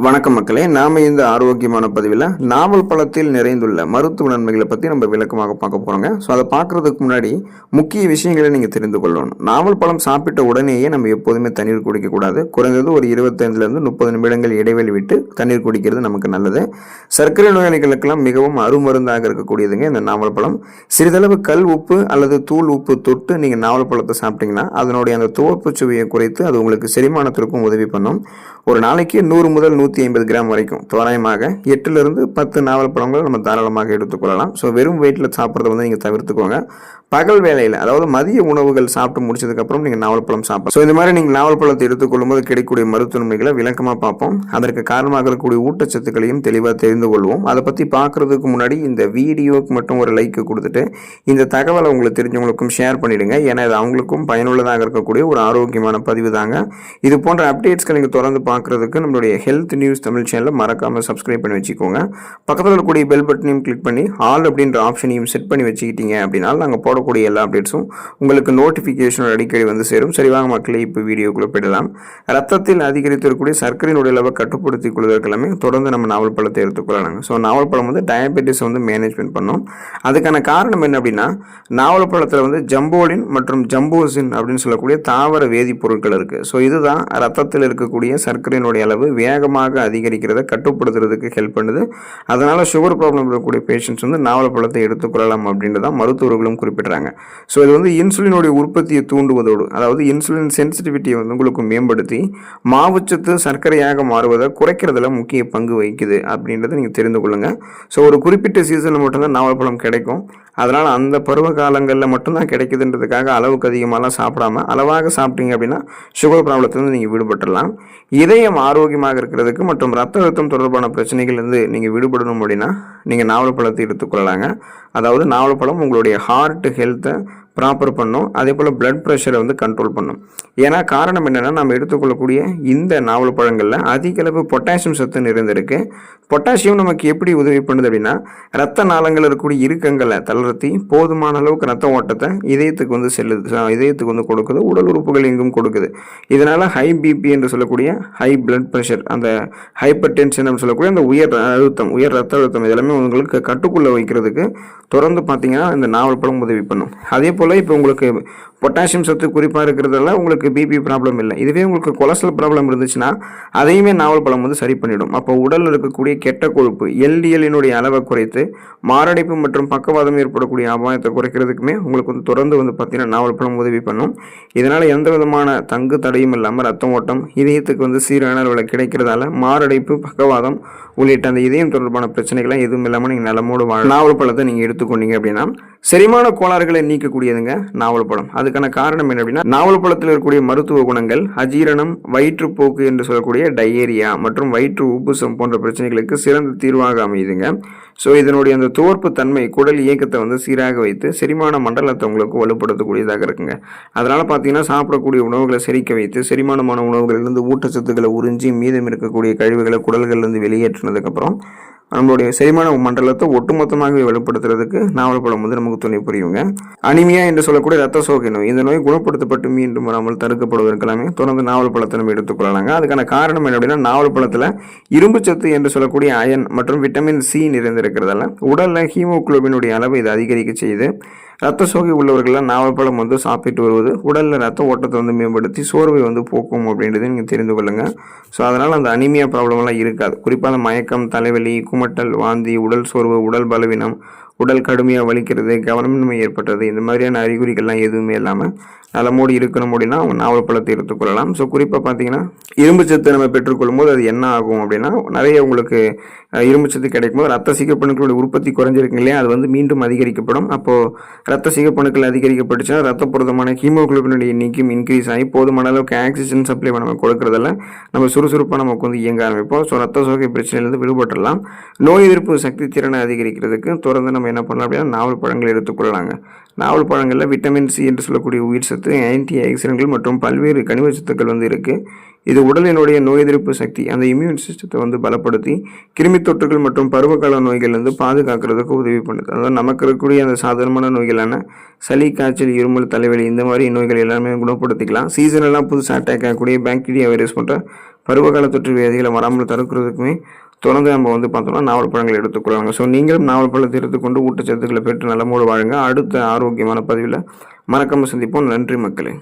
வணக்கம் மக்களே, நாம இந்த ஆரோக்கியமான பதிவில் நாவல் பழத்தில் நிறைந்துள்ள மருத்துவ நன்மைகளை பற்றி நம்ம விளக்கமாக பார்க்க போகிறோங்க. ஸோ அதை பார்க்குறதுக்கு முன்னாடி முக்கிய விஷயங்களை நீங்கள் தெரிந்து கொள்ளணும். நாவல் பழம் சாப்பிட்ட உடனேயே நம்ம எப்போதுமே தண்ணீர் குடிக்கக்கூடாது. குறைந்தது ஒரு 25லேருந்து 30 நிமிடங்கள் இடைவெளி விட்டு தண்ணீர் குடிக்கிறது நமக்கு நல்லது. சர்க்கரை நோயாளிகளுக்கெல்லாம் மிகவும் அருமருந்தாக இருக்கக்கூடியதுங்க இந்த நாவல் பழம். சிறிதளவு கல் உப்பு அல்லது தூள் உப்பு தொட்டு நீங்கள் நாவல் பழத்தை சாப்பிட்டீங்கன்னா அதனுடைய அந்த துவர்ப்பு சுவையை குறைத்து அது உங்களுக்கு செரிமானத்திற்கும் உதவி பண்ணும். ஒரு நாளைக்கு 100 முதல் 150 கிராம் வரைக்கும் தோராயமாக 8லிருந்து 10 நாவல் பழங்களை நம்ம தாராளமாக எடுத்துக்கொள்ளலாம். ஸோ வெறும் வெயிட்டில் சாப்பிட்றத வந்து நீங்கள் தவிர்த்துக்கோங்க. பகல் வேலையில், அதாவது மதிய உணவுகள் சாப்பிட்டு முடிச்சதுக்கப்புறம் நீங்கள் நாவல் பழம் சாப்பிடலாம். ஸோ இந்த மாதிரி நீங்கள் நாவல் பழத்தை எடுத்துக்கொள்ளும் போது கிடைக்கக்கூடிய மருத்துவ நன்மைகளை விளக்கமாக பார்ப்போம். அதற்கு காரணமாக இருக்கக்கூடிய ஊட்டச்சத்துக்களையும் தெளிவாக தெரிந்து கொள்வோம். அதை பற்றி பார்க்குறதுக்கு முன்னாடி இந்த வீடியோவுக்கு மட்டும் ஒரு லைக் கொடுத்துட்டு இந்த தகவலை உங்களுக்கு தெரிஞ்சவங்களுக்கும் ஷேர் பண்ணிவிடுங்க. ஏன்னா இது அவங்களுக்கும் பயனுள்ளதாக இருக்கக்கூடிய ஒரு ஆரோக்கியமான பதிவு தாங்க. இது போன்ற அப்டேட்ஸ்களை நீங்கள் தொடர்ந்து பார்க்குறதுக்கு நம்மளுடைய ஹெல்த் நியூஸ் தமிழ் சேனலை மறக்காமல் சப்ஸ்கிரைப் பண்ணி வச்சுக்கோங்க. பக்கத்தில் இருக்கக்கூடிய பெல் பட்டனையும் கிளிக் பண்ணி ஆல் அப்படின்ற ஆப்ஷனையும் செட் பண்ணி வச்சுக்கிட்டீங்க அப்படின்னா நாங்கள் போடக்கூடிய எல்லா அப்டேட்ஸும் உங்களுக்கு நோட்டிஃபிகேஷன் அடிக்கடி வந்து சேரும். சரிவாங்க மக்களே, இப்போ வீடியோக்குள்ளே போயிடலாம். ரத்தத்தில் அதிகரித்து இருக்கக்கூடிய சர்க்கரையினுடைய அளவை கட்டுப்படுத்திக் கொள்வதற்கு எல்லாமே தொடர்ந்து நம்ம நாவல் பழத்தை எடுத்துக்கொள்ளலாங்க. ஸோ நாவல் பழம் வந்து டயபெட்டிஸ் வந்து மேனேஜ்மெண்ட் பண்ணும். அதுக்கான காரணம் என்ன அப்படின்னா, நாவல் பழத்தில் வந்து ஜம்போலின் மற்றும் ஜம்போசின் அப்படின்னு சொல்லக்கூடிய தாவர வேதிப்பொருட்கள் இருக்குது. ஸோ இதுதான் ரத்தத்தில் இருக்கக்கூடிய சர்க்கரையினுடைய அளவு வேகமாக அதிகரிக்கிறத கட்டுப்படுத்துறதுக்கு ஹெல்ப் பண்ணுது. அதனால் சுகர் ப்ராப்ளம் இருக்கக்கூடிய பேஷண்ட்ஸ் வந்து நாவல் பழத்தை எடுத்துக்கொள்ளலாம் அப்படின்றத மருத்துவர்களும் குறிப்பிட்றாங்க. ஸோ இது வந்து இன்சுலினுடைய உற்பத்தியை தூண்டுவதோடு, அதாவது இன்சுலின் சென்சிட்டிவிட்டியை வந்து உங்களுக்கு மேம்படுத்தி மாவுச்சத்து சர்க்கரையாக மாறுவதை குறைக்கிறதுல முக்கிய பங்கு வகிக்குது அப்படின்றத நீங்கள் தெரிந்து கொள்ளுங்கள். ஸோ ஒரு குறிப்பிட்ட சீசனில் மட்டும்தான் நாவல் பழம் கிடைக்கும். அதனால் அந்த பருவ காலங்களில் மட்டும்தான் கிடைக்குதுன்றதுக்காக அளவுக்கு அதிகமாகலாம் சாப்பிடாம அளவாக சாப்பிட்டீங்க அப்படின்னா சுகர் ப்ராப்ளத்திலிருந்து நீங்கள் விடுபட்டுடலாம். இதயம் ஆரோக்கியமாக இருக்கிறதுக்கு மற்றும் ரத்த அழுத்தம் தொடர்பான பிரச்சனைகள்லேருந்து நீங்கள் விடுபடணும் அப்படின்னா நீங்கள் நாவல் பழத்தை எடுத்துக்கொள்ளலாங்க. அதாவது நாவல் பழம் உங்களுடைய ஹார்ட் ஹெல்த்தை ப்ராப்பர் பண்ணும். அதே போல் பிளட் ப்ரெஷரை வந்து கண்ட்ரோல் பண்ணும். ஏன்னா காரணம் என்னென்னா, நம்ம எடுத்துக்கொள்ளக்கூடிய இந்த நாவல் பழங்களில் அதிக அளவு பொட்டாசியம் சத்து நிறைந்திருக்கு. பொட்டாசியம் நமக்கு எப்படி உதவி பண்ணுது அப்படின்னா, ரத்த நாளங்கள் இருக்கக்கூடிய இறுக்கங்களை தளர்த்தி போதுமான அளவுக்கு ரத்த ஓட்டத்தை இதயத்துக்கு வந்து செல்லுது, இதயத்துக்கு வந்து கொடுக்குது, உடல் உறுப்புகள் எங்கும் கொடுக்குது. இதனால் ஹை பிபி என்று சொல்லக்கூடிய ஹை பிளட் ப்ரெஷர், அந்த ஹைப்பர் டென்ஷன் சொல்லக்கூடிய அந்த உயர் ரத்த அழுத்தம் இதெல்லாமே உங்களுக்கு கட்டுக்குள்ளே வைக்கிறதுக்கு தொடர்ந்து பார்த்தீங்கன்னா இந்த நாவல் பழம் உதவி பண்ணும். அதே போல் இப்போ உங்களுக்கு பொட்டாசியம் சத்து குறிப்பாக இருக்கிறதால உங்களுக்கு பிபி ப்ராப்ளம் இல்லை. இதுவே உங்களுக்கு கொலஸ்ட்ரால் ப்ராப்ளம் இருந்துச்சுன்னா அதையுமே நாவல் பழம் வந்து சரி பண்ணிடும். அப்போ உடலில் இருக்கக்கூடிய கெட்ட கொழுப்பு எல்டிஎல்லினுடைய அளவை குறைத்து மாரடைப்பு மற்றும் பக்கவாதம் ஏற்படக்கூடிய அபாயத்தை குறைக்கிறதுக்குமே உங்களுக்கு வந்து தொடர்ந்து வந்து பார்த்தீங்கன்னா நாவல் பழம் உதவி பண்ணும். இதனால் எந்த விதமான தங்கு தடையும் இல்லாமல் ரத்தம் ஓட்டம் இதயத்துக்கு வந்து சீரான அளவில் கிடைக்கிறதால மாரடைப்பு பக்கவாதம் உள்ளிட்ட அந்த இதயம் தொடர்பான பிரச்சனைகள்லாம் எதுவும் இல்லாமல் நீங்கள் நலமோடு நாவல் பழத்தை நீங்கள் எடுத்துக்கொண்டீங்க அப்படின்னா செரிமான கோளாறுகளை நீக்கக்கூடியதுங்க நாவல் பழம். அதுக்கான காரணம் என்ன அப்படின்னா, நாவல் பழத்தில் இருக்கக்கூடிய மருத்துவ குணங்கள் அஜீரணம், வயிற்றுப்போக்கு என்று சொல்லக்கூடிய டயேரியா மற்றும் வயிற்று உப்புசம் போன்ற பிரச்சனைகளுக்கு சிறந்த தீர்வாக அமையுதுங்க. ஸோ இதனுடைய அந்த துவர்ப்பு தன்மை குடல் இயக்கத்தை வந்து சீராக வைத்து செரிமான மண்டலத்தை உங்களுக்கு வலுப்படுத்தக்கூடியதாக இருக்குங்க. அதனால் பார்த்தீங்கன்னா சாப்பிடக்கூடிய உணவுகளை செரிக்க வைத்து செரிமானமான உணவுகளிலிருந்து ஊட்டச்சத்துக்களை உறிஞ்சி மீதம் இருக்கக்கூடிய கழிவுகளை குடல்களிலிருந்து வெளியேற்றினதுக்கப்புறம் நம்மளுடைய செரிமான மண்டலத்தை ஒட்டுமொத்தமாகவே வலுப்படுத்துறதுக்கு நாவல் பழம் வந்து நமக்கு துணை புரியுங்க. அனிமியா என்று சொல்லக்கூடிய ரத்த சோகை நோய், இந்த நோய் குணப்படுத்தப்பட்டு மீண்டும் வராமல் தடுக்கப்படுவதற்கெல்லாமே தொடர்ந்து நாவல் பழத்தை நம்ம எடுத்துக்கொள்ளலாங்க. அதுக்கான காரணம் என்ன அப்படின்னா, நாவல் பழத்தில் இரும்பு சத்து என்று சொல்லக்கூடிய அயன் மற்றும் விட்டமின் சி நிறைந்திருக்கிறதால உடலில் ஹீமோகுளோபினுடைய அளவை இது அதிகரிக்க செய்யுது. ரத்த சோகை உள்ளவர்கள்லாம் நாவல் பழம் வந்து சாப்பிட்டு வருவது உடலில் ரத்த ஓட்டத்தை வந்து மேம்படுத்தி சோர்வை வந்து போக்கும் அப்படின்றத நீங்கள் தெரிந்து கொள்ளுங்கள். ஸோ அதனால் அந்த அனிமியா ப்ராப்ளம்லாம் இருக்காது. குறிப்பாக அந்த மயக்கம், தலைவலி, குமட்டல், வாந்தி, உடல் சோர்வு, உடல் பலவீனம், உடல் கடுமையாக வலிக்கிறது, கவனமின்மை ஏற்பட்டது, இந்த மாதிரியான அறிகுறிகள்லாம் எதுவுமே இல்லாமல் நலமோடு இருக்கணும் அப்படின்னா அவங்க நாவல் பழத்தை எடுத்துக்கொள்ளலாம். ஸோ குறிப்பாக பார்த்தீங்கன்னா இரும்பு சத்து நம்ம பெற்றுக்கொள்ளும் போது அது என்ன ஆகும் அப்படின்னா, நிறைய உங்களுக்கு இரும்பு சத்து கிடைக்கும் போது ரத்த சிகப்பணுக்களுடைய உற்பத்தி குறைஞ்சிருக்கு இல்லையா, அது வந்து மீண்டும் அதிகரிக்கப்படும். அப்போது ரத்த சிகப்பணுக்கள் அதிகரிக்கப்பட்டுச்சுன்னா ரத்த புரதமான ஹீமோகுளோபினுடைய எண்ணிக்கையும் இன்க்ரீஸ் ஆகி போதுமான அளவுக்கு ஆக்சிஜன் சப்ளை நம்ம கொடுக்கறதில்ல நம்ம சுறுசுறுப்பாக நமக்கு வந்து இயங்க ஆரம்பிப்போம். ஸோ ரத்த சோகை பிரச்சனையிலேருந்து விடுபட்டுடலாம். நோய் எதிர்ப்பு சக்தி திறனை அதிகரிக்கிறதுக்கு தொடர்ந்து நம்ம என்ன பண்ணலாம் அப்படின்னா நாவல் பழங்கள் எடுத்துக்கொள்ளலாங்க. நாவல் பழங்களில் விட்டமின் சி என்று சொல்லக்கூடிய உயிர் சத்து, ஆன்டி ஆக்சிடென்ட்கள் மற்றும் பல்வேறு கனிம சத்துக்கள் வந்து இருக்குது. இது உடலினுடைய நோய் எதிர்ப்பு சக்தி, அந்த இம்யூன் சிஸ்டத்தை வந்து பலப்படுத்தி கிருமி தொற்றுகள் மற்றும் பருவகால நோய்கள்லேருந்து பாதுகாக்கிறதுக்கு உதவி பண்ணுது. அதாவது நமக்கு இருக்கக்கூடிய அந்த சாதாரணமான நோய்களான சளி, காய்ச்சல், இருமல், தலைவலி இந்த மாதிரி நோய்கள் எல்லாமே குணப்படுத்திக்கலாம். சீசனெல்லாம் புதுசாக அட்டாக் ஆகக்கூடிய பாக்டீரியா, வைரஸ் போன்ற பருவகால தொற்று வியாதிகளை வராமல் தடுக்கிறதுக்குமே தொடர்ந்து நம்ம வந்து பார்த்தோம்னா நாவல் பழங்களை எடுத்துக்கொள்வாங்க. ஸோ நீங்களும் நாவல் பழத்தை எடுத்துக்கொண்டு ஊட்டச்சத்துக்களை பெற்று நலமோடு வாழுங்க. அடுத்த ஆரோக்கியமான பதிவில் மறக்காமல் சந்திப்போம். நன்றி மக்களே.